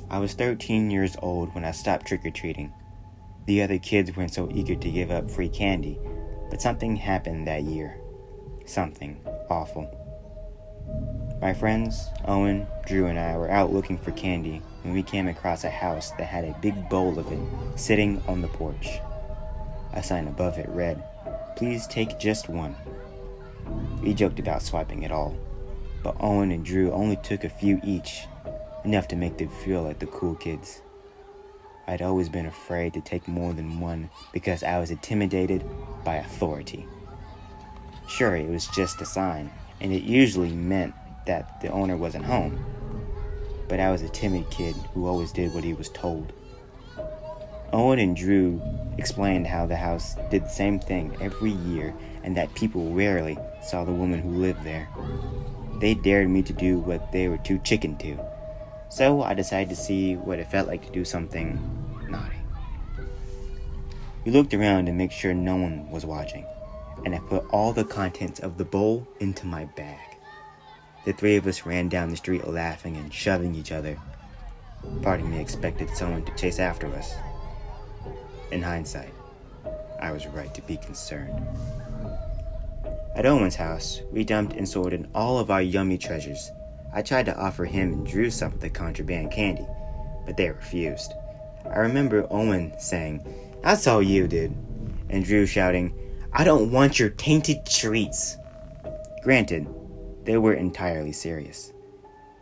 I was 13 years old when I stopped trick-or-treating. The other kids weren't so eager to give up free candy, but something happened that year. Something awful. My friends, Owen, Drew, and I were out looking for candy when we came across a house that had a big bowl of it sitting on the porch. A sign above it read, "Please take just one." We joked about swiping it all, but Owen and Drew only took a few each, enough to make them feel like the cool kids. I'd always been afraid to take more than one because I was intimidated by authority. Sure, it was just a sign, and it usually meant that the owner wasn't home, but I was a timid kid who always did what he was told. Owen and Drew explained how the house did the same thing every year and that people rarely saw the woman who lived there. They dared me to do what they were too chicken to, so I decided to see what it felt like to do something naughty. We looked around to make sure no one was watching, and I put all the contents of the bowl into my bag. The three of us ran down the street laughing and shoving each other. Part of me expected someone to chase after us. In hindsight, I was right to be concerned. At Owen's house, we dumped and sorted all of our yummy treasures. I tried to offer him and Drew some of the contraband candy, but they refused. I remember Owen saying, "That's all you did," and Drew shouting, "I don't want your tainted treats." Granted, they were entirely serious,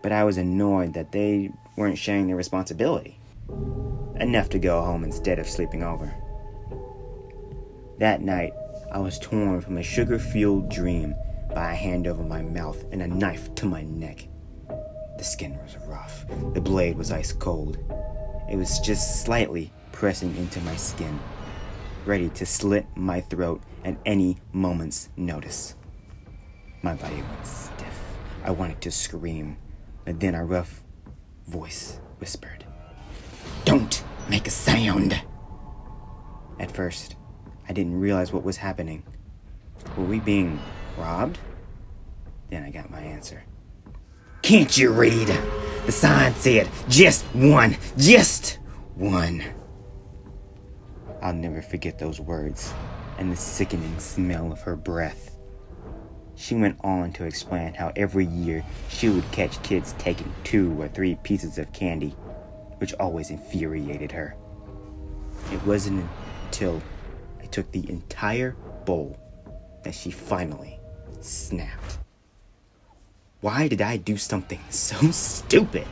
but I was annoyed that they weren't sharing their responsibility. Enough to go home instead of sleeping over. That night, I was torn from a sugar-fueled dream by a hand over my mouth and a knife to my neck. The skin was rough. The blade was ice cold. It was just slightly pressing into my skin, ready to slit my throat at any moment's notice. My body was stiff. I wanted to scream, but then a rough voice whispered, "Don't make a sound." At first, I didn't realize what was happening. Were we being robbed? Then I got my answer. "Can't you read? The sign said, just one, just one." I'll never forget those words and the sickening smell of her breath. She went on to explain how every year she would catch kids taking 2 or 3 pieces of candy, which always infuriated her. It wasn't until I took the entire bowl that she finally snapped. Why did I do something so stupid?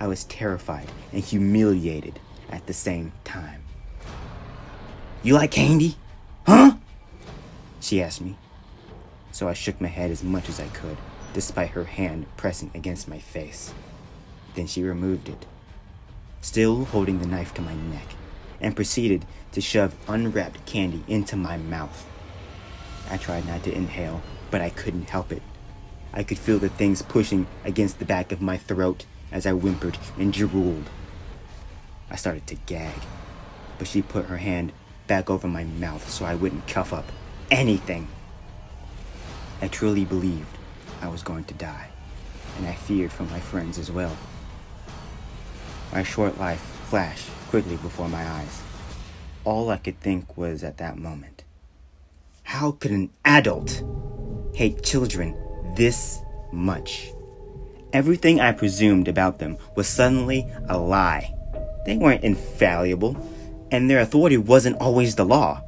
I was terrified and humiliated at the same time. "You like candy? Huh?" she asked me. So I shook my head as much as I could, despite her hand pressing against my face. Then she removed it, still holding the knife to my neck, and proceeded to shove unwrapped candy into my mouth. I tried not to inhale, but I couldn't help it. I could feel the things pushing against the back of my throat as I whimpered and drooled. I started to gag, but she put her hand back over my mouth so I wouldn't cough up anything. I truly believed I was going to die, and I feared for my friends as well. My short life flashed quickly before my eyes. All I could think was at that moment, how could an adult hate children this much? Everything I presumed about them was suddenly a lie. They weren't infallible, and their authority wasn't always the law.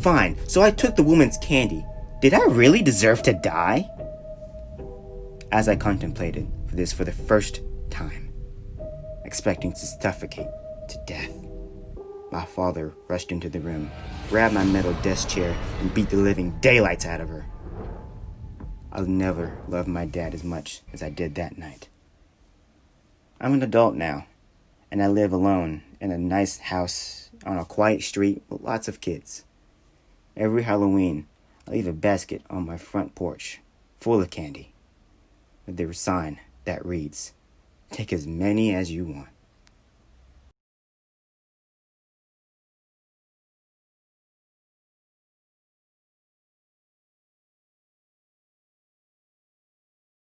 Fine, so I took the woman's candy. Did I really deserve to die? As I contemplated this for the first time, expecting to suffocate to death, my father rushed into the room, grabbed my metal desk chair, and beat the living daylights out of her. I'll never love my dad as much as I did that night. I'm an adult now, and I live alone in a nice house on a quiet street with lots of kids. Every Halloween, I leave a basket on my front porch full of candy with a sign that reads, "Take as many as you want."